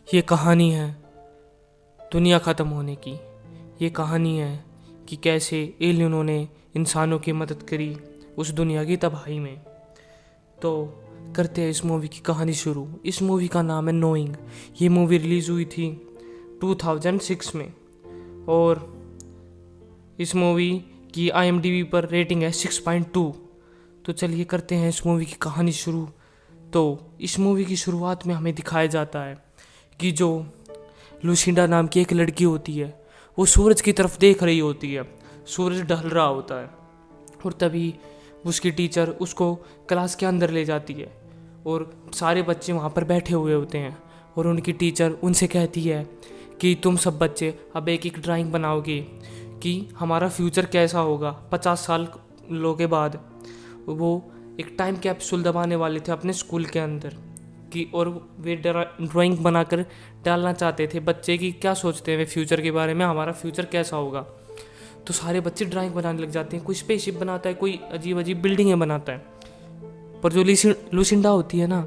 ये कहानी है दुनिया ख़त्म होने की। ये कहानी है कि कैसे एलियनों ने इंसानों की मदद करी उस दुनिया की तबाही में। तो करते हैं इस मूवी की कहानी शुरू। इस मूवी का नाम है नोइंग। ये मूवी रिलीज़ हुई थी 2006 में और इस मूवी की IMDb पर रेटिंग है 6.2। तो चलिए करते हैं इस मूवी की कहानी शुरू। तो इस मूवी की शुरुआत में हमें दिखाया जाता है कि जो लुसिंडा नाम की एक लड़की होती है वो सूरज की तरफ देख रही होती है। सूरज ढल रहा होता है और तभी उसकी टीचर उसको क्लास के अंदर ले जाती है और सारे बच्चे वहाँ पर बैठे हुए होते हैं और उनकी टीचर उनसे कहती है कि तुम सब बच्चे अब एक ड्राइंग बनाओगे कि हमारा फ्यूचर कैसा होगा 50 साल के बाद। वो एक टाइम कैप्सूल दबाने वाले थे अपने स्कूल के अंदर कि और वे ड्राइंग बनाकर डालना चाहते थे बच्चे की क्या सोचते हैं वे फ्यूचर के बारे में, हमारा फ्यूचर कैसा होगा। तो सारे बच्चे ड्राइंग बनाने लग जाते हैं। कोई स्पेसशिप बनाता है, कोई अजीब अजीब बिल्डिंगें बनाता है। पर जो लुसिंडा होती है ना,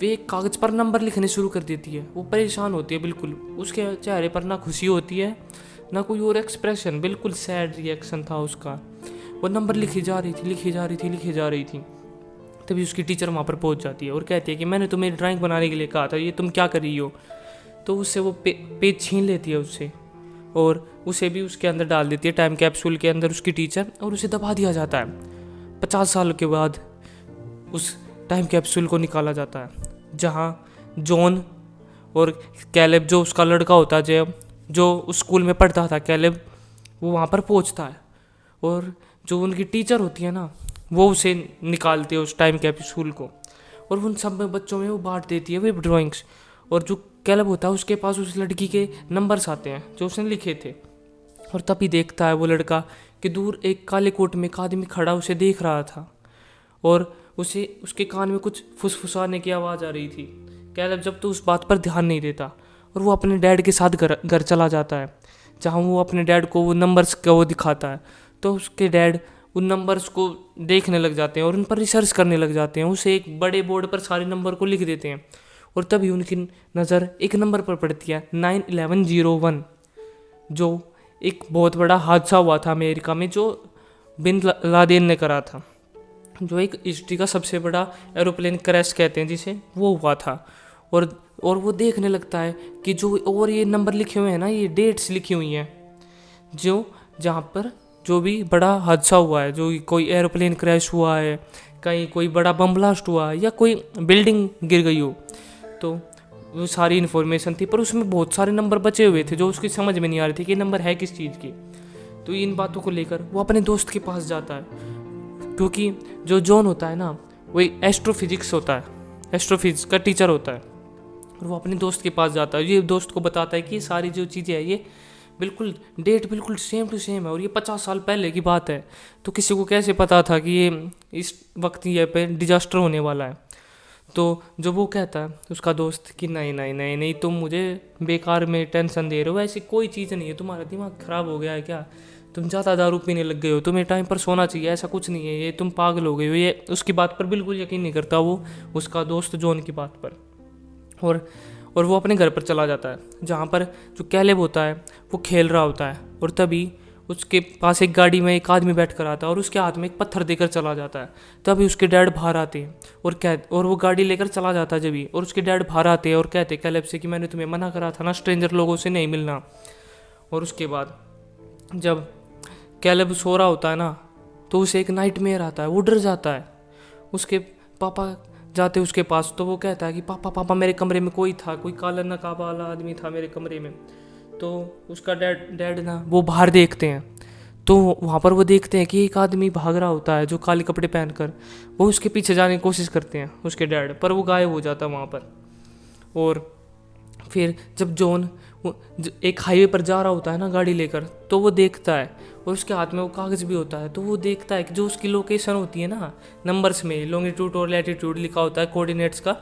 वे एक कागज़ पर नंबर लिखने शुरू कर देती है। वो परेशान होती है बिल्कुल। उसके चेहरे पर ना खुशी होती है ना कोई और एक्सप्रेशन, बिल्कुल सैड रिएक्शन था उसका। वो नंबर लिखी जा रही थी। तभी उसकी टीचर वहाँ पर पहुँच जाती है और कहती है कि मैंने तुम्हें ड्राइंग बनाने के लिए कहा था, ये तुम क्या कर रही हो। तो उससे वो पेज छीन लेती है उससे और उसे भी उसके अंदर डाल देती है टाइम कैप्सूल के अंदर उसकी टीचर, और उसे दबा दिया जाता है। 50 साल के बाद उस टाइम कैप्सूल को निकाला जाता है जहाँ जॉन और कैलेब, जो उसका लड़का होता है जो उस स्कूल में पढ़ता था, कैलेब, वो वहाँ पर पहुँचता है और जो उनकी टीचर होती है ना, वो उसे निकालती है उस टाइम कैप्सूल को और उन सब बच्चों में वो बांट देती है वे ड्राइंग्स। और जो कैलब होता है उसके पास उस लड़की के नंबर्स आते हैं जो उसने लिखे थे। और तभी देखता है वो लड़का कि दूर एक काले कोट में एक आदमी खड़ा उसे देख रहा था और उसे उसके कान में कुछ फुसफुसाने की आवाज़ आ रही थी। कैलब जब तो उस बात पर ध्यान नहीं देता और वो अपने डैड के साथ घर चला जाता है जहाँ वो अपने डैड को वो नंबर्स का वो दिखाता है। तो उसके डैड उन नंबर्स को देखने लग जाते हैं और उन पर रिसर्च करने लग जाते हैं। उसे एक बड़े बोर्ड पर सारे नंबर को लिख देते हैं और तभी उनकी नज़र एक नंबर पर पड़ती है 91101, जो एक बहुत बड़ा हादसा हुआ था अमेरिका में जो बिन लादेन ने करा था, जो एक हिस्ट्री का सबसे बड़ा एरोप्लेन क्रैश कहते हैं जिसे, वो हुआ था। और वो देखने लगता है कि जो और ये नंबर लिखे हुए हैं ना, ये डेट्स लिखी हुई हैं जो जहाँ पर जो भी बड़ा हादसा हुआ है, जो कोई एरोप्लेन क्रैश हुआ है, कहीं कोई बड़ा बम ब्लास्ट हुआ है या कोई बिल्डिंग गिर गई हो, तो वो सारी इन्फॉर्मेशन थी। पर उसमें बहुत सारे नंबर बचे हुए थे जो उसकी समझ में नहीं आ रही थी कि नंबर है किस चीज़ की। तो इन बातों को लेकर वो अपने दोस्त के पास जाता है, क्योंकि जो जॉन होता है ना, वो एस्ट्रोफिजिक्स होता है, एस्ट्रोफिजिक्स का टीचर होता है। और वो अपने दोस्त के पास जाता है, ये दोस्त को बताता है कि सारी जो चीज़ें हैं ये बिल्कुल डेट बिल्कुल सेम टू सेम है और ये 50 साल पहले की बात है। तो किसी को कैसे पता था कि ये इस वक्त ये पे डिजास्टर होने वाला है। तो जो वो कहता है उसका दोस्त कि नहीं तुम मुझे बेकार में टेंशन दे रहे हो, ऐसी कोई चीज़ नहीं है, तुम्हारा दिमाग ख़राब हो गया है क्या, तुम ज़्यादा दारू पीने लग गए हो, तुम्हें टाइम पर सोना चाहिए, ऐसा कुछ नहीं है, ये तुम पागल हो गए हो। ये उसकी बात पर बिल्कुल यकीन नहीं करता वो, उसका दोस्त जॉन की बात पर। और वो अपने घर पर चला जाता है जहाँ पर जो कैलेब होता है वो खेल रहा होता है। और तभी उसके पास एक गाड़ी में एक आदमी बैठ कर आता है और उसके हाथ में एक पत्थर देकर चला जाता है। तभी उसके डैड बाहर आते हैं और वो गाड़ी लेकर चला जाता है जब भी, और उसके डैड बाहर आते हैं और कहते हैं कैलेब से कि मैंने तुम्हें मना करा था ना स्ट्रेंजर लोगों से नहीं मिलना। और उसके बाद जब कैलेब सो रहा होता है ना, तो उसे एक नाइटमेयर आता है, वो डर जाता है। उसके पापा जाते उसके पास तो वो कहता है कि पापा मेरे कमरे में कोई था, कोई काला नकाब वाला आदमी था मेरे कमरे में। तो उसका डैड ना वो बाहर देखते हैं, तो वहाँ पर वो देखते हैं कि एक आदमी भाग रहा होता है जो काले कपड़े पहनकर। वो उसके पीछे जाने की कोशिश करते हैं उसके डैड, पर वो गायब हो जाता है वहाँ पर। और फिर जब जॉन एक हाईवे पर जा रहा होता है ना गाड़ी लेकर, तो वो देखता है और उसके हाथ में वो कागज़ भी होता है। तो वो देखता है कि जो उसकी लोकेशन होती है ना, नंबर्स में लॉन्गिट्यूड और लैटिट्यूड लिखा होता है, कोऑर्डिनेट्स का,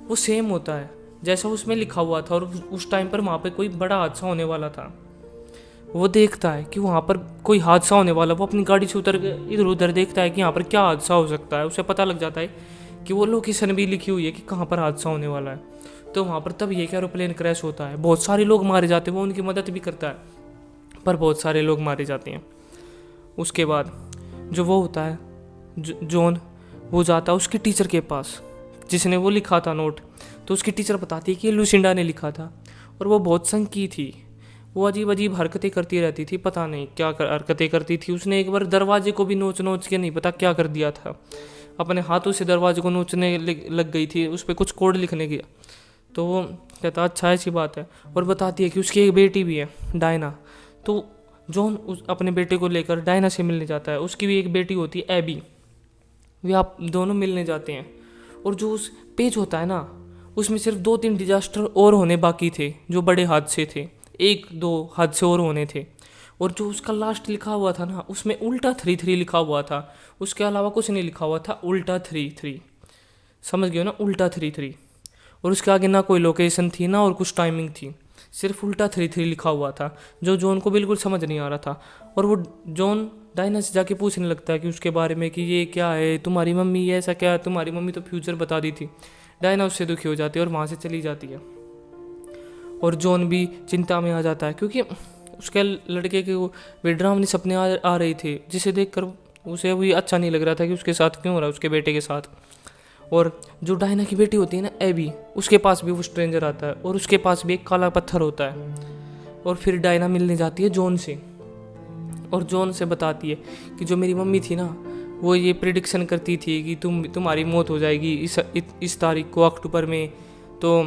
वो सेम होता है जैसा उसमें लिखा हुआ था। और उस टाइम पर वहाँ पे कोई बड़ा हादसा होने वाला था। वो देखता है कि वहाँ पर कोई हादसा होने वाला, वो अपनी गाड़ी से उतर के इधर उधर देखता है कि यहाँ पर क्या हादसा हो सकता है। उसे पता लग जाता है कि वो लोकेशन भी लिखी हुई है कि कहाँ पर हादसा होने वाला है। तो वहाँ पर तब एक एरोप्लेन क्रैश होता है, बहुत सारे लोग मारे जाते हैं, वो उनकी मदद भी करता है पर बहुत सारे लोग मारे जाते हैं। उसके बाद जो वो होता है जॉन, वो जाता है उसके टीचर के पास जिसने वो लिखा था नोट। तो उसकी टीचर बताती है कि लुसिंडा ने लिखा था और वो बहुत संकी थी, वो अजीब अजीब हरकतें करती रहती थी, पता नहीं क्या हरकतें करती थी। उसने एक बार दरवाजे को भी नोच नोच के नहीं पता क्या कर दिया था, अपने हाथों से दरवाजे को नोचने लग गई थी, उस पर कुछ कोड लिखने गया। तो वो कहता अच्छा ऐसी बात है, और बताती है कि उसकी एक बेटी भी है डायना। तो जॉन अपने बेटे को लेकर डायना से मिलने जाता है, उसकी भी एक बेटी होती है एबी, वे आप दोनों मिलने जाते हैं। और जो उस पेज होता है ना, उसमें सिर्फ 2-3 डिजास्टर और होने बाकी थे, जो बड़े हादसे थे, 1-2 हादसे और होने थे। और जो उसका लास्ट लिखा हुआ था ना, उसमें उल्टा 3-3 लिखा हुआ था, उसके अलावा कुछ नहीं लिखा हुआ था, उल्टा 3-3, समझ गए हो ना, उल्टा 3-3। और उसके आगे ना कोई लोकेशन थी ना और कुछ टाइमिंग थी, सिर्फ उल्टा 3-3 लिखा हुआ था, जो जॉन को बिल्कुल समझ नहीं आ रहा था। और वो जॉन डायना से जाके पूछने लगता है कि उसके बारे में कि ये क्या है, तुम्हारी मम्मी ये ऐसा क्या है, तुम्हारी मम्मी तो फ्यूचर बता दी थी। डायना उससे दुखी हो जाती है और वहाँ से चली जाती है। और जॉन भी चिंता में आ जाता है क्योंकि उसके लड़के के वो डरावनी सपने आ रहे थे, जिसे देखकर उसे भी अच्छा नहीं लग रहा था कि उसके साथ क्यों हो रहा है, उसके बेटे के साथ। और जो डायना की बेटी होती है ना एबी, उसके पास भी वो स्ट्रेंजर आता है और उसके पास भी एक काला पत्थर होता है। और फिर डायना मिलने जाती है जॉन से और जॉन से बताती है कि जो मेरी मम्मी थी ना, वो ये प्रिडिक्शन करती थी कि तुम्हारी मौत हो जाएगी इस तारीख को अक्टूबर में। तो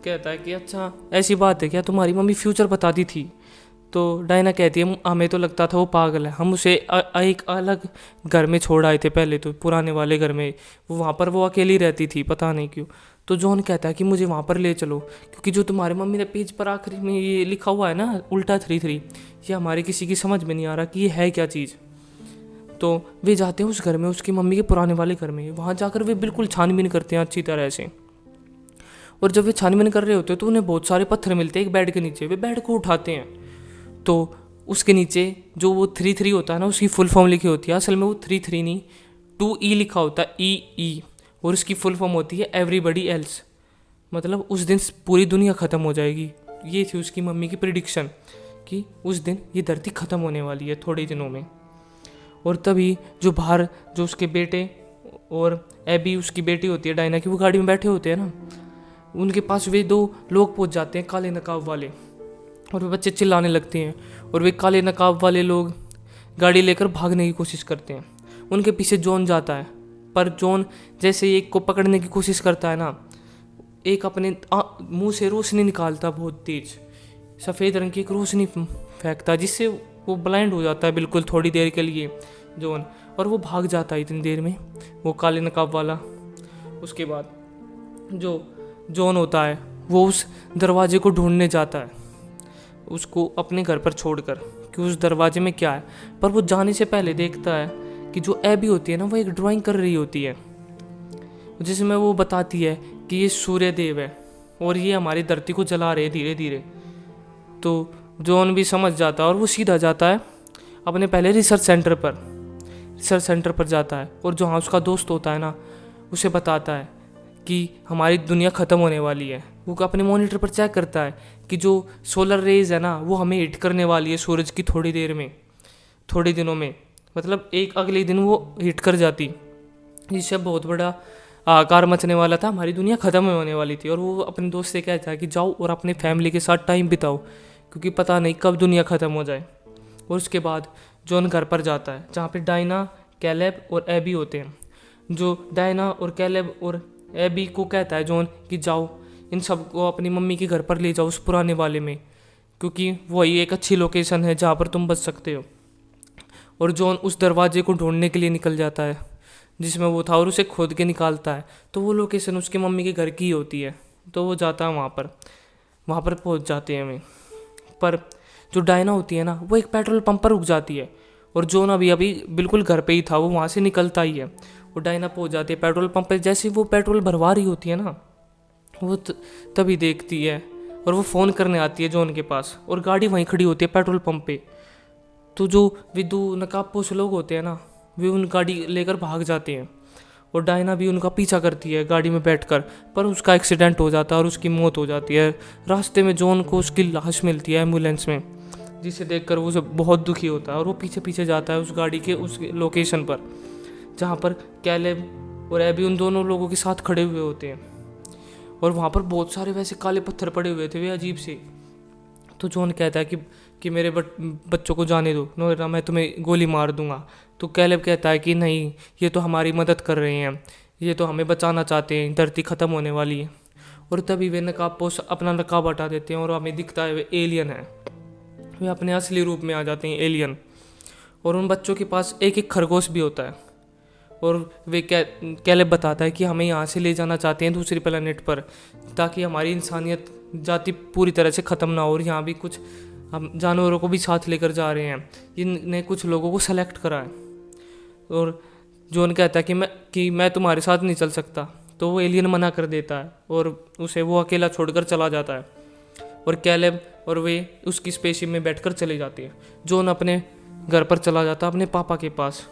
कहता है कि अच्छा ऐसी बात है क्या, तुम्हारी मम्मी फ्यूचर बताती थी। तो डायना कहती है हमें तो लगता था वो पागल है, हम उसे एक अलग घर में छोड़ आए थे पहले, तो पुराने वाले घर में, वो वहाँ पर वो अकेली रहती थी, पता नहीं क्यों। तो जॉन कहता है कि मुझे वहाँ पर ले चलो, क्योंकि जो तुम्हारी मम्मी ने पेज पर आखिरी में ये लिखा हुआ है ना उल्टा 3-3, ये हमारे किसी की समझ में नहीं आ रहा कि ये है क्या चीज़। तो वे जाते हैं उस घर में, उसकी मम्मी के पुराने वाले घर में। वहाँ जाकर वे बिल्कुल छानबीन करते हैं अच्छी तरह से। और जब वे छानबीन कर रहे होते हैं तो उन्हें बहुत सारे पत्थर मिलते हैं एक बेड के नीचे। वे बेड को उठाते हैं तो उसके नीचे जो वो 3-3 होता है ना, उसकी फुल फॉर्म लिखी होती है। असल में वो 3-3 नहीं, 2E लिखा होता है, EE, और उसकी फुल फॉर्म होती है एवरीबडी एल्स, मतलब उस दिन पूरी दुनिया ख़त्म हो जाएगी। ये थी उसकी मम्मी की प्रिडिक्शन कि उस दिन ये धरती ख़त्म होने वाली है थोड़े दिनों में। और तभी जो बाहर जो उसके बेटे और एबी उसकी बेटी होती है डायना की, वो गाड़ी में बैठे होते हैं ना, उनके पास वे 2 लोग पहुंच जाते हैं काले नकाब वाले, और वे बच्चे चिल्लाने लगते हैं। और वे काले नकाब वाले लोग गाड़ी लेकर भागने की कोशिश करते हैं। उनके पीछे जॉन जाता है, पर जॉन जैसे एक को पकड़ने की कोशिश करता है ना, एक अपने मुंह से रोशनी निकालता बहुत तेज, सफ़ेद रंग की एक रोशनी फेंकता, जिससे वो ब्लाइंड हो जाता है बिल्कुल थोड़ी देर के लिए जॉन, और वो भाग जाता है इतनी देर में वो काले नकाब वाला। उसके बाद जो जॉन होता है वो उस दरवाजे को ढूंढने जाता है, उसको अपने घर पर छोड़कर कि उस दरवाजे में क्या है। पर वो जाने से पहले देखता है कि जो एबी होती है ना, वो एक ड्राइंग कर रही होती है, जिसमें वो बताती है कि ये सूर्य देव है और ये हमारी धरती को जला रहे धीरे धीरे। तो जॉन भी समझ जाता है और वो सीधा जाता है अपने पहले रिसर्च सेंटर पर जाता है। और जो हाँ उसका दोस्त होता है ना, उसे बताता है कि हमारी दुनिया ख़त्म होने वाली है। वो अपने मॉनिटर पर चेक करता है कि जो सोलर रेज है ना, वो हमें हिट करने वाली है सूरज की थोड़ी देर में, थोड़े दिनों में, मतलब एक अगले दिन वो हिट कर जाती, जिससे बहुत बड़ा आकार मचने वाला था, हमारी दुनिया ख़त्म होने वाली थी। और वो अपने दोस्त से कहता है कि जाओ और अपने फैमिली के साथ टाइम बिताओ, क्योंकि पता नहीं कब दुनिया ख़त्म हो जाए। और उसके बाद जॉन घर पर जाता है जहाँ पे डायना, कैलेब और एबी होते हैं। जो डायना और कैलेब और एबी को कहता है जॉन कि जाओ इन सबको अपनी मम्मी के घर पर ले जाओ, उस पुराने वाले में, क्योंकि वही एक अच्छी लोकेशन है जहाँ पर तुम बच सकते हो। और जॉन उस दरवाजे को ढूंढने के लिए निकल जाता है जिसमें वो था, और उसे खोद के निकालता है। तो वो लोकेशन उसकी मम्मी के घर की होती है। तो वो जाता है वहाँ पर पहुँच जाते हैं वे। पर जो डायना होती है ना, वो एक पेट्रोल पंप पर रुक जाती है, और जॉन अभी बिल्कुल घर पे ही था, वो वहाँ से निकलता ही है। वो डायना पहुँच जाती है पेट्रोल पंप पे। जैसे वो पेट्रोल भरवा रही होती है ना, वो तभी देखती है और वो फ़ोन करने आती है जॉन के पास, और गाड़ी वहीं खड़ी होती है पेट्रोल पंप पे। तो जो विदु नकाबपोश लोग होते हैं ना, वे उन गाड़ी लेकर भाग जाते हैं और डायना भी उनका पीछा करती है गाड़ी में बैठकर, पर उसका एक्सीडेंट हो जाता है और उसकी मौत हो जाती है। रास्ते में जॉन को उसकी लाश मिलती है एम्बुलेंस में, जिसे देखकर वो सब बहुत दुखी होता है और वो पीछे पीछे जाता है उस गाड़ी के उस लोकेशन पर जहाँ पर कैलेब और एबी उन दोनों लोगों के साथ खड़े हुए होते हैं। और वहाँ पर बहुत सारे वैसे काले पत्थर पड़े हुए थे, वे अजीब से। तो जॉन कहता है कि मेरे बच्चों को जाने दो, वरना मैं तुम्हें गोली मार दूंगा। तो कैलेब कहता है कि नहीं, ये तो हमारी मदद कर रहे हैं, ये तो हमें बचाना चाहते हैं, धरती ख़त्म होने वाली है। और तभी वे अपना नकाब हटा देते हैं और हमें दिखता है वे एलियन है। वे अपने असली रूप में आ जाते हैं, एलियन। और उन बच्चों के पास एक एक खरगोश भी होता है। और वे कैलेब बताता है कि हमें यहाँ से ले जाना चाहते हैं दूसरी प्लेनेट पर, ताकि हमारी इंसानियत जाति पूरी तरह से ख़त्म ना हो। और यहाँ भी कुछ हम जानवरों को भी साथ लेकर जा रहे हैं, इनने कुछ लोगों को सेलेक्ट करा है। और जॉन कहता है कि मैं तुम्हारे साथ नहीं चल सकता। तो वो एलियन मना कर देता है और उसे वो अकेला छोड़कर चला जाता है। और कैलेब और वे उसकी स्पेसशिप में बैठकर चले जाते हैं। जॉन अपने घर पर चला जाता है, अपने पापा के पास,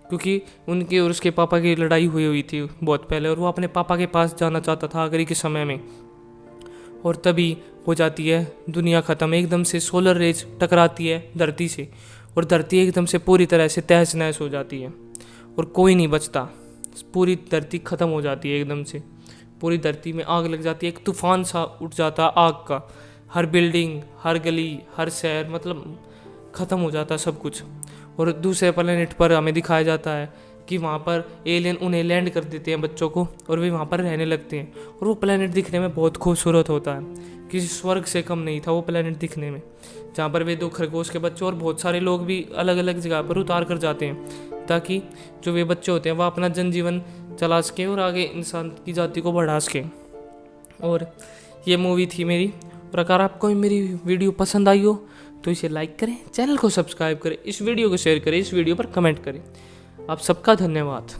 क्योंकि उनके और उसके पापा की लड़ाई हुई थी बहुत पहले, और वो अपने पापा के पास जाना चाहता था आखिरी के समय में। और तभी हो जाती है दुनिया ख़त्म। एकदम से सोलर रेज टकराती है धरती से और धरती एकदम से पूरी तरह से तहस नहस हो जाती है और कोई नहीं बचता। पूरी धरती ख़त्म हो जाती है एकदम से। पूरी धरती में आग लग जाती है, एक तूफान सा उठ जाता है आग का। हर बिल्डिंग, हर गली, हर शहर, मतलब ख़त्म हो जाता है सब कुछ। और दूसरे प्लेनेट पर हमें दिखाया जाता है कि वहाँ पर एलियन उन्हें लैंड कर देते हैं बच्चों को, और वे वहाँ पर रहने लगते हैं। और वो प्लेनेट दिखने में बहुत खूबसूरत होता है, किसी स्वर्ग से कम नहीं था वो प्लेनेट दिखने में, जहाँ पर वे 2 खरगोश के बच्चे और बहुत सारे लोग भी अलग अलग जगह पर उतार कर जाते हैं, ताकि जो वे बच्चे होते हैं वह अपना जनजीवन चला सकें और आगे इंसान की जाति को बढ़ा सकें। और ये मूवी थी मेरी। और अगर आपको मेरी वीडियो पसंद आई हो तो इसे लाइक करें, चैनल को सब्सक्राइब करें, इस वीडियो को शेयर करें, इस वीडियो पर कमेंट करें। आप सबका धन्यवाद।